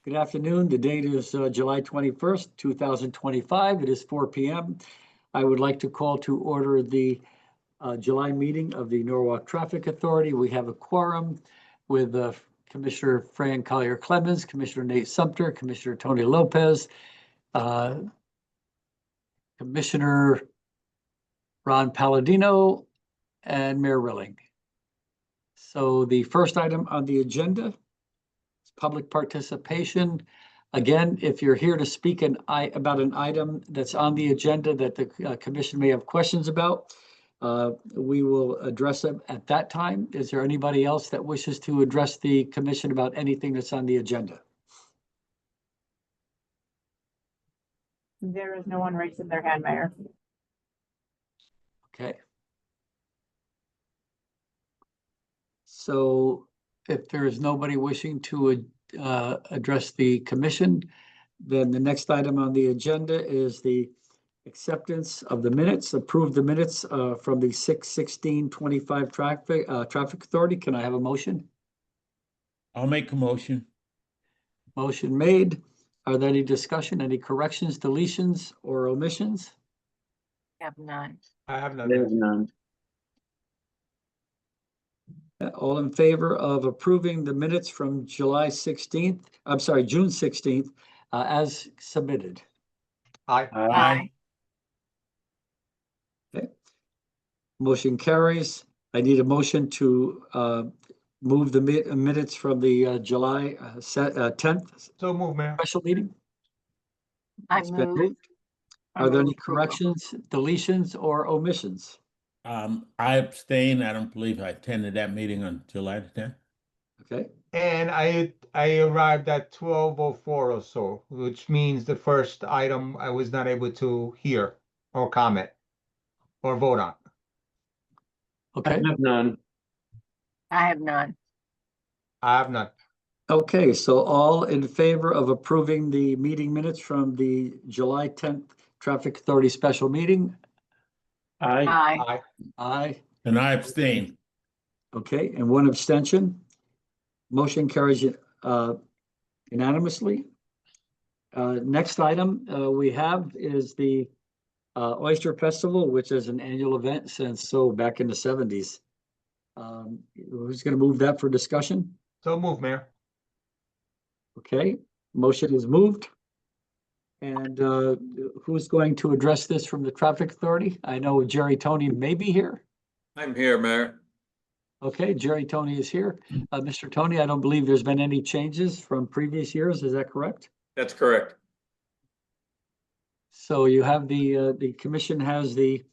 Good afternoon. The date is July 21st, 2025. It is 4 p.m. I would like to call to order the July meeting of the Norwalk Traffic Authority. We have a quorum with Commissioner Fran Collier Clemens, Commissioner Nate Sumter, Commissioner Tony Lopez, Commissioner Ron Palladino, and Mayor Rilling. So the first item on the agenda is public participation. Again, if you're here to speak about an item that's on the agenda that the commission may have questions about, we will address them at that time. Is there anybody else that wishes to address the commission about anything that's on the agenda? There is no one raising their hand, Mayor. Okay. So if there is nobody wishing to address the commission, then the next item on the agenda is the acceptance of the minutes, approve the minutes from the 6/16/25 traffic authority. Can I have a motion? I'll make a motion. Motion made. Are there any discussion, any corrections, deletions, or omissions? Have none. I have none. There's none. All in favor of approving the minutes from June 16th, as submitted? Aye. Aye. Okay. Motion carries. I need a motion to move the minutes from the July 10th So move, Mayor. special meeting. I It's been move. moved. I Are there any move approval. corrections, deletions, or omissions? I abstain. I don't believe I attended that meeting on July the 10th. Okay, And I arrived at 12:04 or so, which means the first item I was not able to hear or comment or vote on. I okay, have none. I have none. I have none. okay. So all in favor of approving the meeting minutes from the July 10th Traffic Authority special meeting? Aye. Aye. Aye. Aye. And I abstain. Okay, and one abstention. Motion carries unanimously. Next item we have is the Oyster Festival, which is an annual event since back in the 70s. Who's going to move that for discussion? So move, Mayor. Okay, motion is moved. And who's going to address this from the Traffic Authority? I know Jerry Tony may be here. I'm here, Mayor. Okay, Jerry Tony is here. Mr. Tony, I don't believe there's been any changes from previous years. Is that correct? That's correct. So you have the commission has the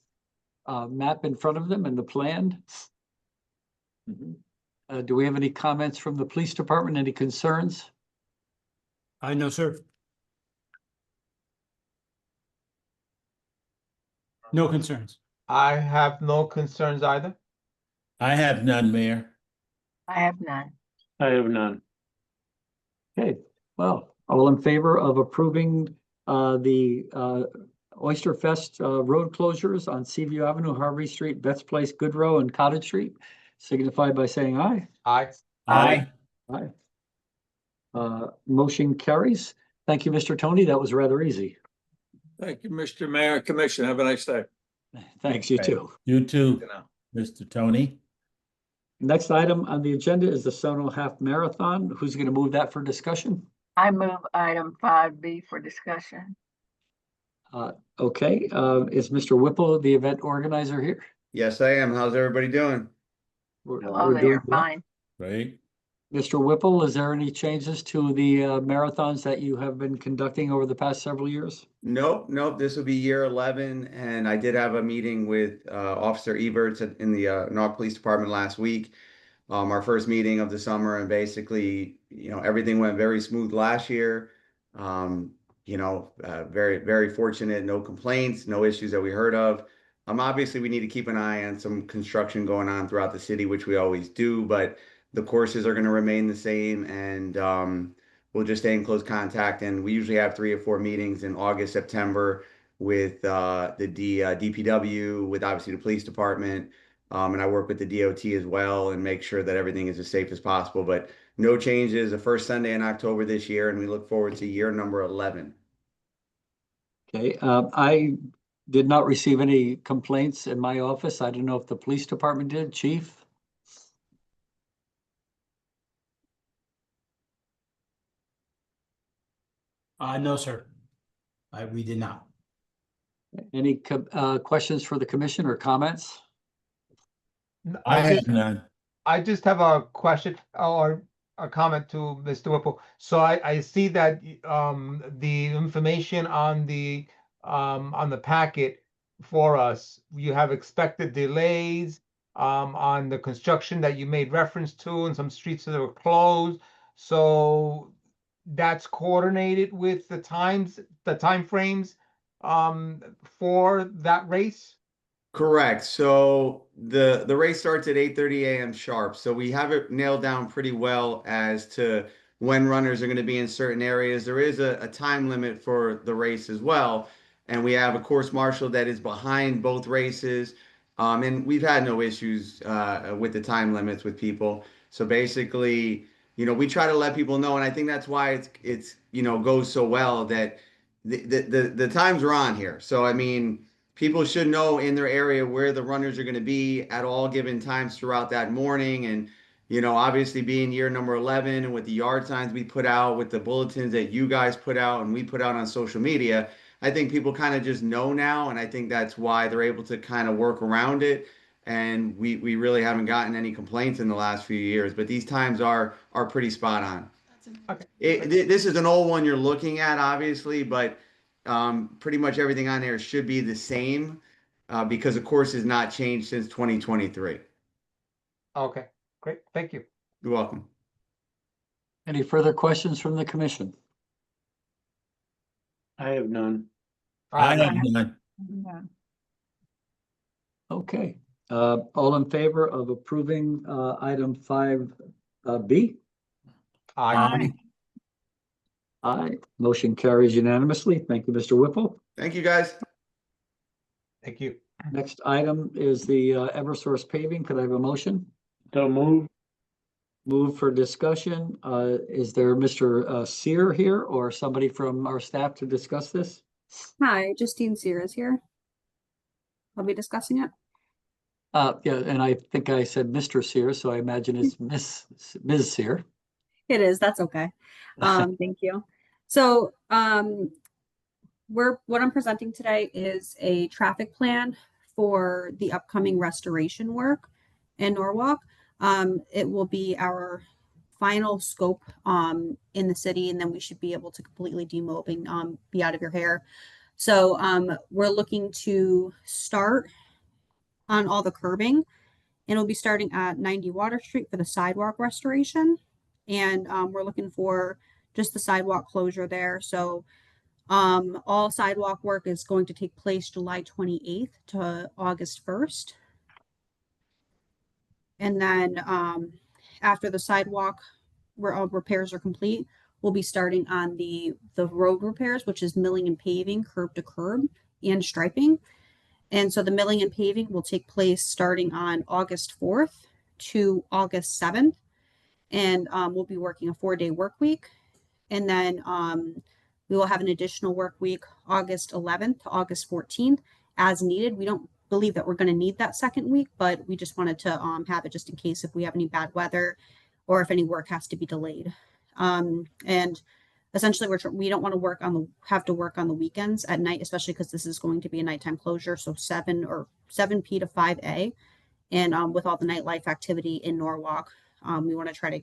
map in front of them and the plan. Do we have any comments from the police department? Any concerns? I know, sir. No concerns. I have no concerns either. I have none, Mayor. I have none. I have none. Okay, well, all in favor of approving the Oyster Fest road closures on Seaview Avenue, Harvey Street, Betts Place, Goodrow, and Cottage Street, signify by saying aye. Aye. Aye. Aye. Motion carries. Thank you, Mr. Tony. That was rather easy. Thank you, Mr. Mayor, Commissioner. Have a nice day. Thanks, you too. You too, You know. Mr. Tony. Next item on the agenda is the Sono Half Marathon. Who's going to move that for discussion? I move item 5B for discussion. Okay, is Mr. Whipple, the event organizer, here? Yes, I am. How's everybody doing? Hello We're there, doing well. fine. Right? Mr. Whipple, is there any changes to the marathons that you have been conducting over the past several years? Nope. This will be year 11, and I did have a meeting with Officer Everts in the Norwalk Police Department last week. Our first meeting of the summer, and basically, everything went very smooth last year. Very, very fortunate. No complaints, no issues that we heard of. Obviously, we need to keep an eye on some construction going on throughout the city, which we always do, but the courses are going to remain the same, and we'll just stay in close contact. And we usually have 3 or 4 meetings in August, September with the DPW, with obviously the police department. And I work with the DOT as well and make sure that everything is as safe as possible. But no changes, the first Sunday in October this year, and we look forward to year number 11. Okay, I did not receive any complaints in my office. I don't know if the police department did, chief? No, sir. We did not. Any questions for the commission or comments? I have none. I just have a question or a comment to Mr. Whipple. So I see that the information on the packet for us, you have expected delays on the construction that you made reference to and some streets that were closed. So that's coordinated with the timeframes for that race? Correct. So the race starts at 8:30 a.m. sharp. So we have it nailed down pretty well as to when runners are going to be in certain areas. There is a time limit for the race as well. And we have a course marshal that is behind both races. And we've had no issues with the time limits with people. So basically, we try to let people know, and I think that's why it's goes so well that the times are on here. So I mean, people should know in their area where the runners are going to be at all given times throughout that morning. And, obviously being year number 11 and with the yard signs we put out, with the bulletins that you guys put out and we put out on social media, I think people kind of just know now. And I think that's why they're able to kind of work around it. And we really haven't gotten any complaints in the last few years, but these times are pretty spot on. This is an old one you're looking at, obviously, but pretty much everything on there should be the same because the course has not changed since 2023. Okay, great. Thank you. You're welcome. Any further questions from the commission? I have none. I have none. Yeah. Okay, all in favor of approving item 5B? Aye. Aye, motion carries unanimously. Thank you, Mr. Whipple. Thank you, guys. Thank you. Next item is the Eversource paving. Could I have a motion? So move. Move for discussion. Is there Mr. Sear here or somebody from our staff to discuss this? Hi, Justine Sear is here. I'll be discussing it. Yeah, and I think I said Mr. Sear, so I imagine it's Ms. Sear. It is, that's okay. Thank you. So what I'm presenting today is a traffic plan for the upcoming restoration work in Norwalk. It will be our final scope in the city, and then we should be able to completely demobbing, be out of your hair. So we're looking to start on all the curbing, and we'll be starting at 90 Water Street for the sidewalk restoration. And we're looking for just the sidewalk closure there. So all sidewalk work is going to take place July 28th to August 1st. And then after the sidewalk repairs are complete, we'll be starting on the road repairs, which is milling and paving, curb to curb, and striping. And so the milling and paving will take place starting on August 4th to August 7th. And we'll be working a 4-day work week. And then we will have an additional work week August 11th to August 14th as needed. We don't believe that we're going to need that second week, but we just wanted to have it just in case if we have any bad weather or if any work has to be delayed. And essentially we don't want to have to work on the weekends at night, especially because this is going to be a nighttime closure. So 7P to 5A. And with all the nightlife activity in Norwalk, we want to try to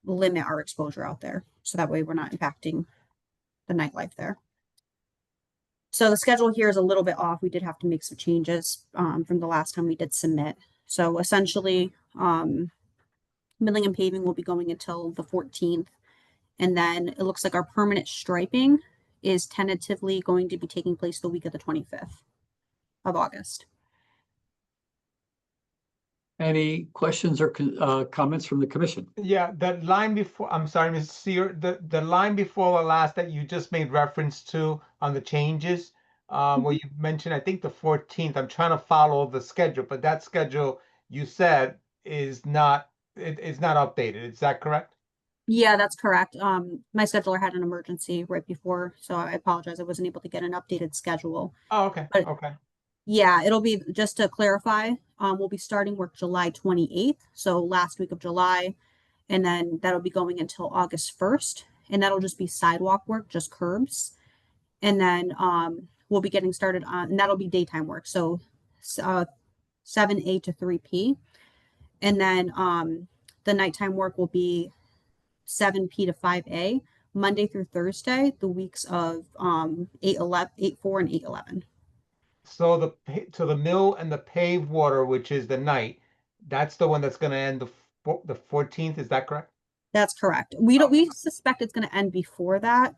limit our exposure out there. So that way we're not impacting the nightlife there. So the schedule here is a little bit off. We did have to make some changes from the last time we did submit. So essentially, milling and paving will be going until the 14th. And then it looks like our permanent striping is tentatively going to be taking place the week of the 25th of August. Any questions or comments from the commission? Yeah, that line before, I'm sorry, Ms. Sear, the line before the last that you just made reference to on the changes, where you mentioned, I think the 14th, I'm trying to follow the schedule, but that schedule you said is not it's not updated. Is that correct? Yeah, that's correct. My scheduler had an emergency right before, so I apologize. I wasn't able to get an updated schedule. Oh, okay, But- okay. Yeah, it'll be, just to clarify, we'll be starting work July 28th, so last week of July, and then that'll be going until August 1st, and that'll just be sidewalk work, just curbs. And then we'll be getting started on, and that'll be daytime work, so 7A to 3P. And then the nighttime work will be 7P to 5A, Monday through Thursday, the weeks of 8/11, 8/4, and 8/11. So the mill and the paved water, which is the night, that's the one that's gonna end the 14th, is that correct? That's correct. We suspect it's going to end before that.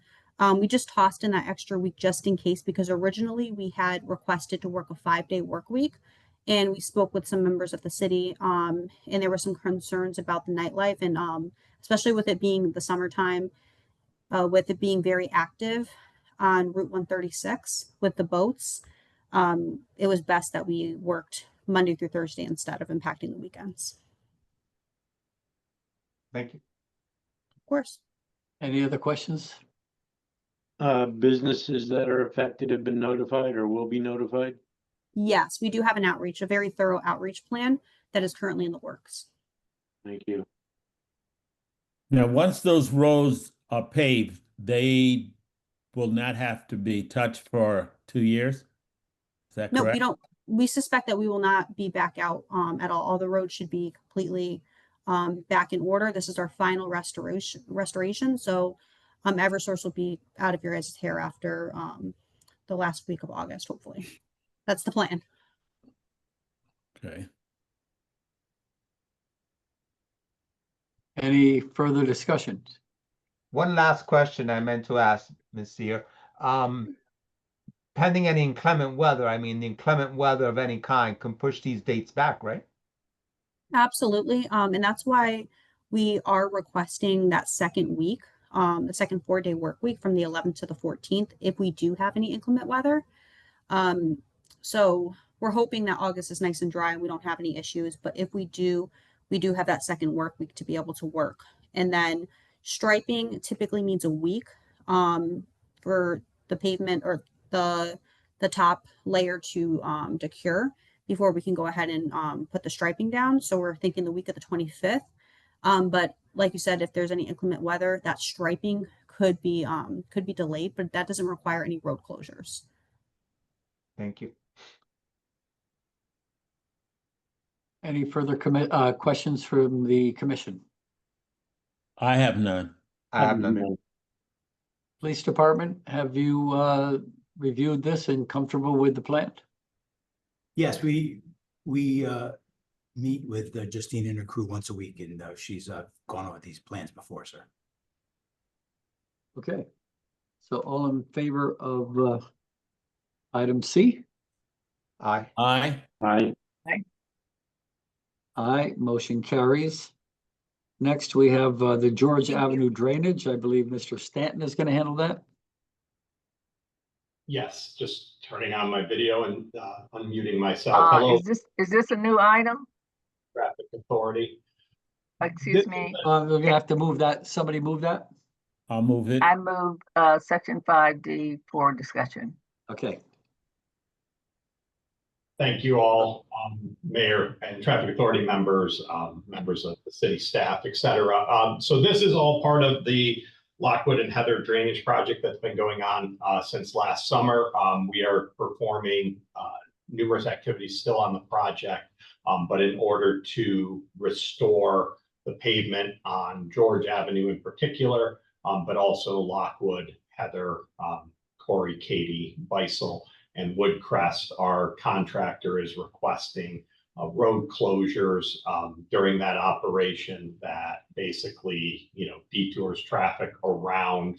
We just tossed in that extra week just in case, because originally we had requested to work a 5-day work week, and we spoke with some members of the city, and there were some concerns about the nightlife, and especially with it being the summertime, with it being very active on Route 136 with the boats. It was best that we worked Monday through Thursday instead of impacting the weekends. Thank you. Of course. Any other questions? Businesses that are affected have been notified or will be notified? Yes, we do have an outreach, a very thorough outreach plan that is currently in the works. Thank you. Now, once those roads are paved, they will not have to be touched for 2 years? Is that No, correct? we suspect that we will not be back out at all. All the roads should be completely back in order. This is our final restoration. So Eversource will be out of your guys' hair after the last week of August, hopefully. That's the plan. Okay. Any further discussions? One last question I meant to ask, Ms. Seer. Pending any inclement weather, I mean, the inclement weather of any kind can push these dates back, right? Absolutely. And that's why we are requesting that second week, the second 4-day work week from the 11th to the 14th, if we do have any inclement weather. So we're hoping that August is nice and dry and we don't have any issues. But if we do have that second work week to be able to work. And then striping typically means a week for the pavement or the top layer to cure before we can go ahead and put the striping down. So we're thinking the week of the 25th. But like you said, if there's any inclement weather, that striping could be delayed, but that doesn't require any road closures. Thank you. Any further questions from the commission? I have none. I have none. Police department, have you reviewed this and comfortable with the plan? Yes, we meet with Justine and her crew once a week, and she's gone over these plans before, sir. Okay. So all in favor of item C? Aye. Aye. Aye. Aye, motion carries. Next, we have the George Avenue drainage. I believe Mr. Stanton is going to handle that. Yes, just turning on my video and unmuting myself. Hello, Is this a new item? Traffic Authority. Excuse me, We're going to have to move that. Somebody move that. I'll move it. I moved section 5D for discussion. Okay. Thank you all, Mayor and Traffic Authority members, members of the city staff, et cetera. So this is all part of the Lockwood and Heather drainage project that's been going on since last summer. We are performing numerous activities still on the project, but in order to restore the pavement on George Avenue in particular, but also Lockwood, Heather, Corey, Katie, Beisel, and Woodcrest, our contractor is requesting road closures during that operation that basically, detours traffic around,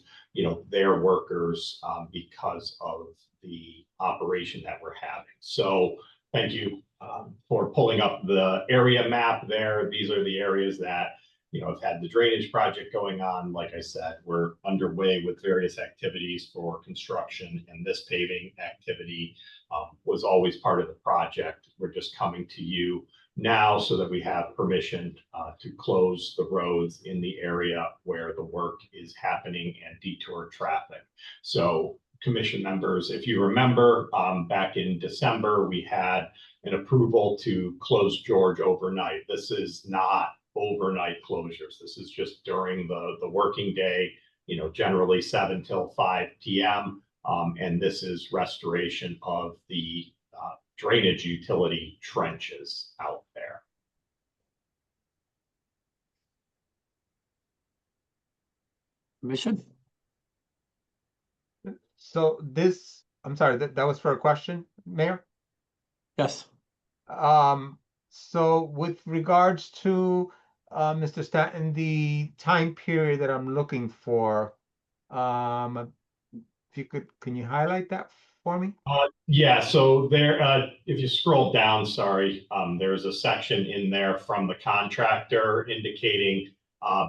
their workers because of the operation that we're having. So thank you for pulling up the area map there. These are the areas that, have had the drainage project going on. Like I said, we're underway with various activities for construction, and this paving activity was always part of the project. We're just coming to you now so that we have permission to close the roads in the area where the work is happening and detour traffic. So commission members, if you remember, back in December, we had an approval to close George overnight. This is not overnight closures. This is just during the working day, generally 7 till 5 p.m. And this is restoration of the drainage utility trenches out there. Commission? So this, I'm sorry, that was for a question, Mayor? Yes. So with regards to, Mr. Stanton, the time period that I'm looking for, if you could, can you highlight that for me? Yeah, so there, if you scroll down, sorry, there's a section in there from the contractor indicating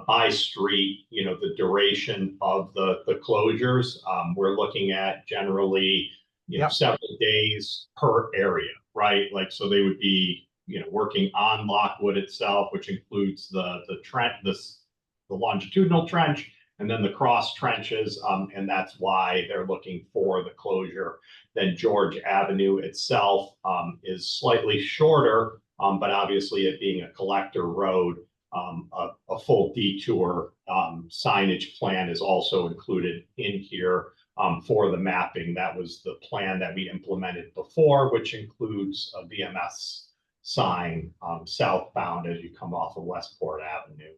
by street, the duration of the closures. We're looking at generally, several days per area, right? Like, so they would be, working on Lockwood itself, which includes the longitudinal trench, and then the cross trenches, and that's why they're looking for the closure. Then George Avenue itself is slightly shorter, but obviously it being a collector road, a full detour signage plan is also included in here for the mapping. That was the plan that we implemented before, which includes a VMS sign southbound as you come off of Westport Avenue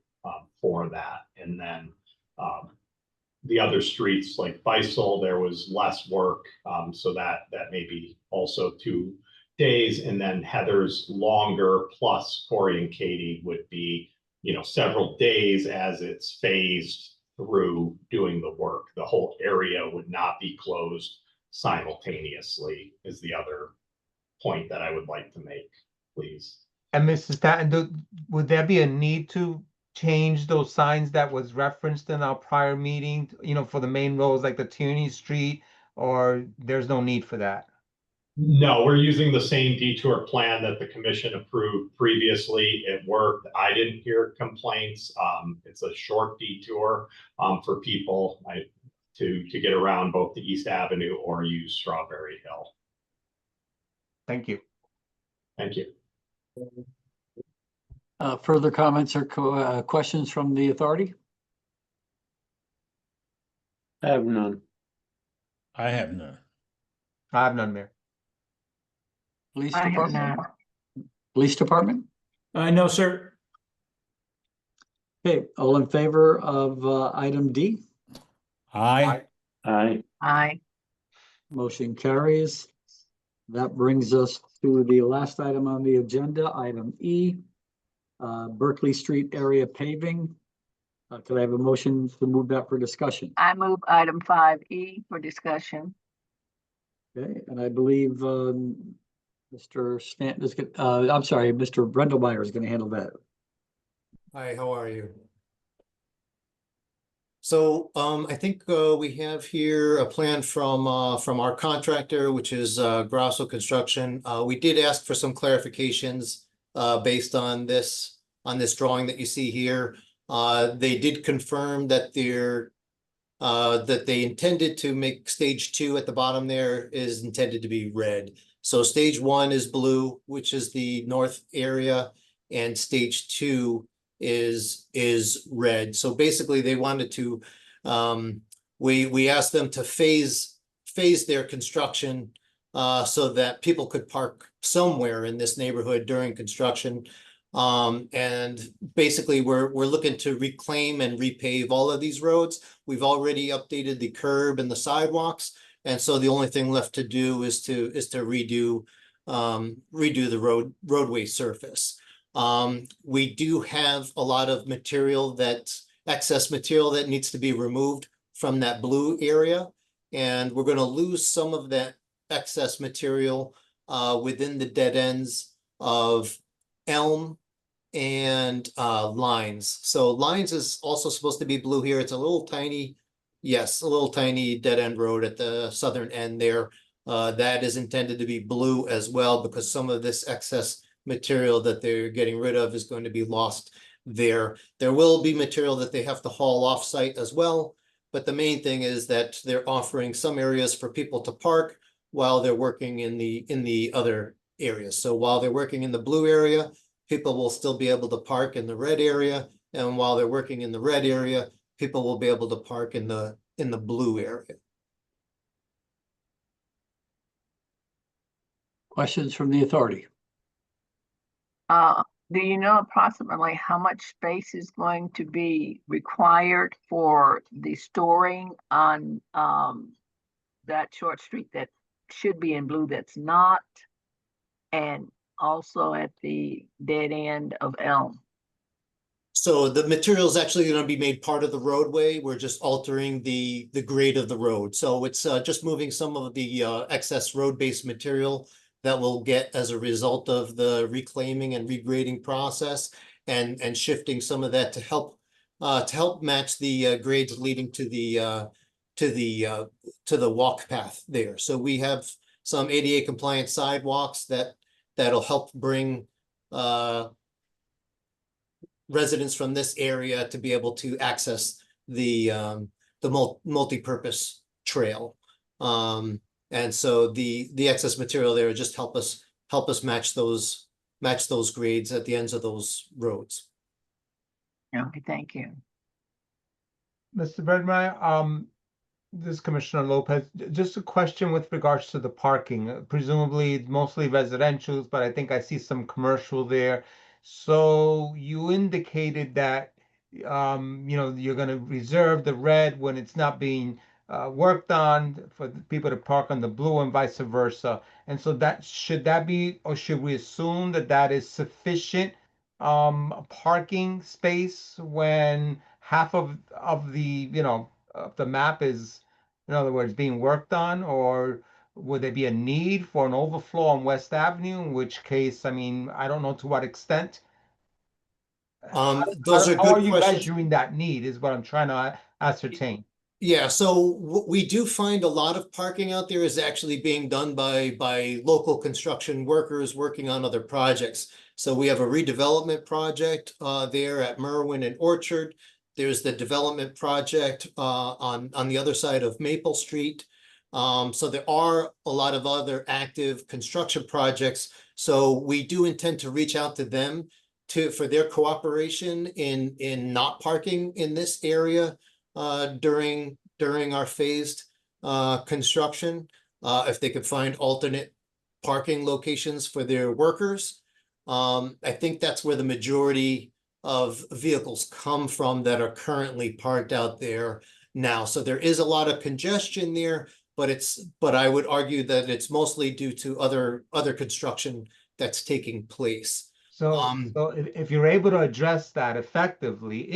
for that. And then the other streets like Beisel, there was less work, so that may be also 2 days. And then Heather's longer plus Corey and Katie would be, several days as it's phased through doing the work. The whole area would not be closed simultaneously is the other point that I would like to make, please. And Mrs. Stanton, would there be a need to change those signs that was referenced in our prior meeting, for the main roads like the Tierney Street, or there's no need for that? No, we're using the same detour plan that the commission approved previously. It worked. I didn't hear complaints. It's a short detour for people to get around both the East Avenue or use Strawberry Hill. Thank you. Thank you. Further comments or questions from the authority? I have none. I have none. I have none, Mayor. Police I have Department? none. Police Department? No, sir. Okay, all in favor of item D? Aye. Aye. Aye. Motion carries. That brings us to the last item on the agenda, item E, Berkeley Street area paving. Could I have a motion to move that for discussion? I move item 5E for discussion. Okay, and I believe Mr. Stanton is, I'm sorry, Mr. Brendelmeyer is going to handle that. Hi, how are you? So I think we have here a plan from our contractor, which is Grosso Construction. We did ask for some clarifications based on this drawing that you see here. They did confirm that they intended to make stage 2 at the bottom there is intended to be red. So stage 1 is blue, which is the north area, and stage 2 is red. So basically they wanted to, we asked them to phase their construction so that people could park somewhere in this neighborhood during construction. And basically we're looking to reclaim and repave all of these roads. We've already updated the curb and the sidewalks. And so the only thing left to do is to redo the roadway surface. We do have a lot of excess material that needs to be removed from that blue area. And we're going to lose some of that excess material within the dead ends of Elm and Lines. So Lines is also supposed to be blue here. It's a little tiny dead end road at the southern end there. That is intended to be blue as well because some of this excess material that they're getting rid of is going to be lost there. There will be material that they have to haul off-site as well, but the main thing is that they're offering some areas for people to park while they're working in the other areas. So while they're working in the blue area, people will still be able to park in the red area, and while they're working in the red area, people will be able to park in the blue area. Questions from the authority? Do you know approximately how much space is going to be required for the storing on that short street that should be in blue that's not? And also at the dead end of Elm? So the material is actually going to be made part of the roadway. We're just altering the grade of the road. So it's just moving some of the excess road-based material that we'll get as a result of the reclaiming and regrading process, and shifting some of that to help match the grades leading to the walk path there. So we have some ADA compliant sidewalks that'll help bring residents from this area to be able to access the multi-purpose trail. And so the excess material there just help us match those grades at the ends of those roads. Okay, thank you. Mr. Bredmeyer, this is Commissioner Lopez. Just a question with regards to the parking. Presumably mostly residential, but I think I see some commercial there. So you indicated that you know, you're going to reserve the red when it's not being worked on for the people to park on the blue, and vice versa. And so should that be, or should we assume that that is sufficient parking space when half of the, you know, the map is, in other words, being worked on? Or would there be a need for an overflow on West Avenue? In which case, I mean, I don't know to what extent. Those are How are good you questions. measuring that need is what I'm trying to ascertain. Yeah, so we do find a lot of parking out there is actually being done by local construction workers working on other projects. So we have a redevelopment project there at Merwin and Orchard. There's the development project on the other side of Maple Street. So there are a lot of other active construction projects. So we do intend to reach out to them for their cooperation in not parking in this area during our phased construction, if they could find alternate parking locations for their workers. I think that's where the majority of vehicles come from that are currently parked out there now. So there is a lot of congestion there, but I would argue that it's mostly due to other construction that's taking place. So if you're able to address that effectively,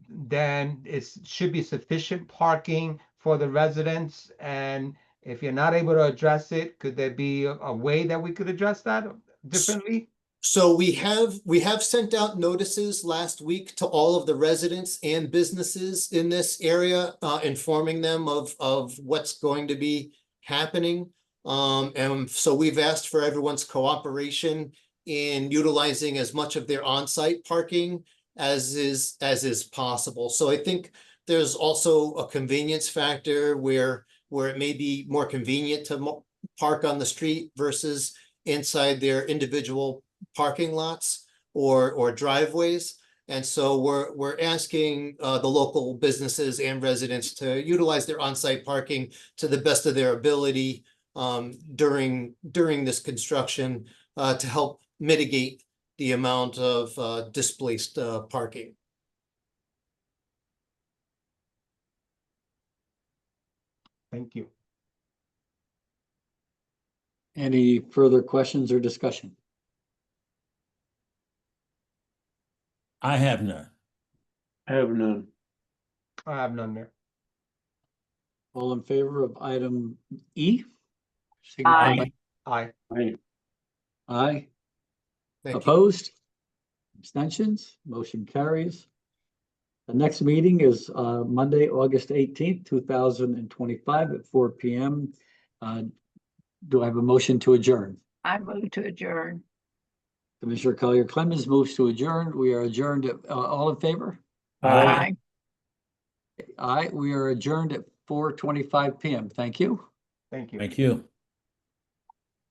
then it should be sufficient parking for the residents. And if you're not able to address it, could there be a way that we could address that differently? So we have sent out notices last week to all of the residents and businesses in this area, informing them of what's going to be happening. And so we've asked for everyone's cooperation in utilizing as much of their on-site parking as is possible. So I think there's also a convenience factor where it may be more convenient to park on the street versus inside their individual parking lots or driveways. And so we're asking the local businesses and residents to utilize their on-site parking to the best of their ability during this construction to help mitigate the amount of displaced parking. Thank you. Any further questions or discussion? I have none. I have none. I have none there. All in favor of item E? Signify by Aye. Aye. Aye. Thank you. Opposed? Abstentions? Motion carries. The next meeting is Monday, August 18th, 2025 at 4 p.m. Do I have a motion to adjourn? I move to adjourn. Commissioner Collier Clemens moves to adjourn. We are adjourned. All in favor? Aye. Aye, we are adjourned at 4:25 PM. Thank you. Thank you. Thank you.